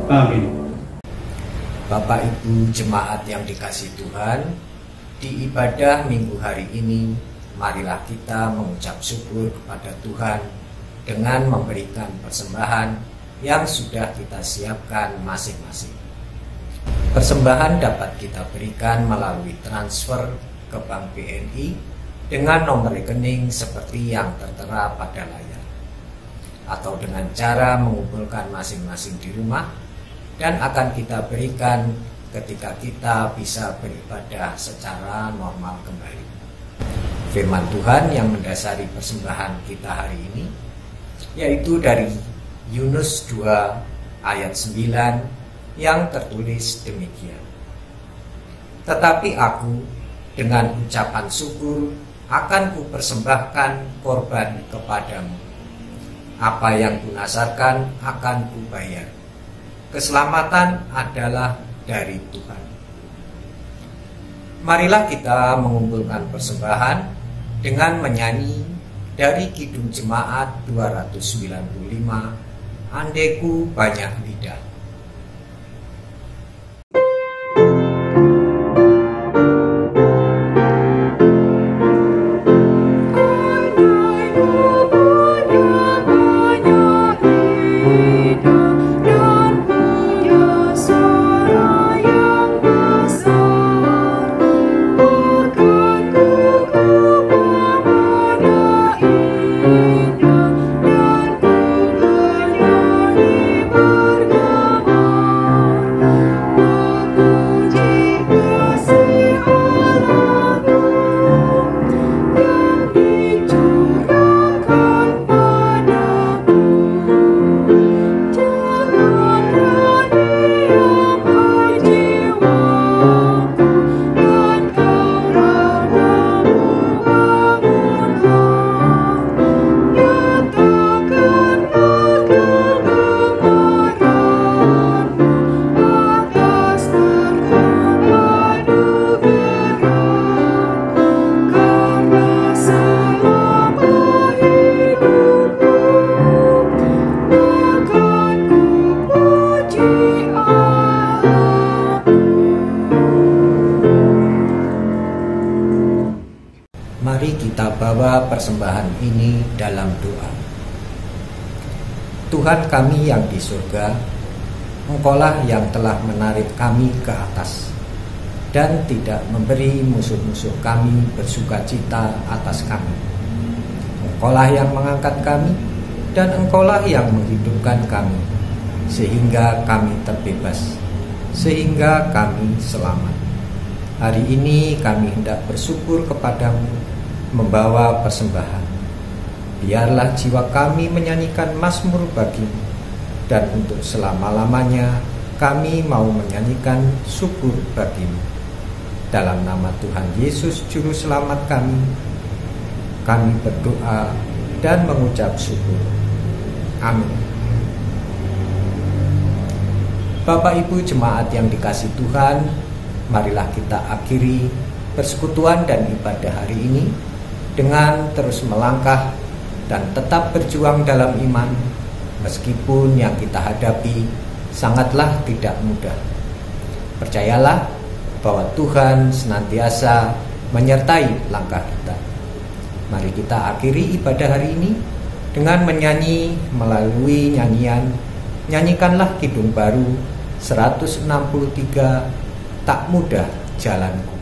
Amin. Bapak Ibu jemaat yang dikasihi Tuhan, di ibadah minggu hari ini, marilah kita mengucap syukur kepada Tuhan dengan memberikan persembahan yang sudah kita siapkan masing-masing. Persembahan dapat kita berikan melalui transfer ke Bank BNI dengan nomor rekening seperti yang tertera pada layar, atau dengan cara mengumpulkan masing-masing di rumah, dan akan kita berikan ketika kita bisa beribadah secara normal kembali. Firman Tuhan yang mendasari persembahan kita hari ini yaitu dari Yunus 2 ayat 9 yang tertulis demikian. Tetapi aku dengan ucapan syukur akan kupersembahkan korban kepadamu. Apa yang kunasarkan akan kubayar. Keselamatan adalah dari Tuhan. Marilah kita mengumpulkan persembahan dengan menyanyi dari Kidung Jemaat 295, Andeku Banyak Lidah. Mari kita bawa persembahan ini dalam doa. Tuhan kami yang di surga, Engkaulah yang telah menarik kami ke atas dan tidak memberi musuh-musuh kami bersukacita atas kami. Engkaulah yang mengangkat kami dan Engkaulah yang menghidupkan kami, sehingga kami terbebas, sehingga kami selamat. Hari ini kami hendak bersyukur kepadamu, membawa persembahan. Biarlah jiwa kami menyanyikan mazmur bagimu, dan untuk selama-lamanya kami mau menyanyikan syukur bagimu. Dalam nama Tuhan Yesus Juru Selamat kami berdoa dan mengucap syukur. Amin. Bapak Ibu jemaat yang dikasihi Tuhan, marilah kita akhiri persekutuan dan ibadah hari ini dengan terus melangkah dan tetap berjuang dalam iman, meskipun yang kita hadapi sangatlah tidak mudah. Percayalah bahwa Tuhan senantiasa menyertai langkah kita. Mari kita akhiri ibadah hari ini dengan menyanyi melalui nyanyian Nyanyikanlah Kidung Baru 163, Tak Mudah Jalanku.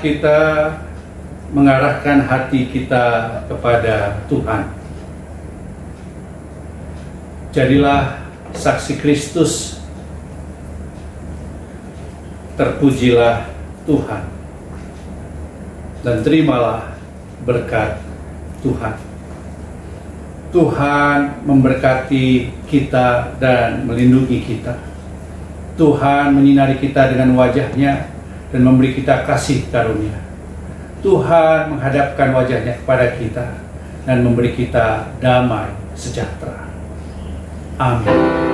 kita mengarahkan hati kita kepada Tuhan. Jadilah saksi Kristus, terpujilah Tuhan, dan terimalah berkat Tuhan. Tuhan memberkati kita dan melindungi kita. Tuhan menyinari kita dengan wajah-Nya dan memberi kita kasih karunia. Tuhan menghadapkan wajah-Nya kepada kita dan memberi kita damai sejahtera. Amin.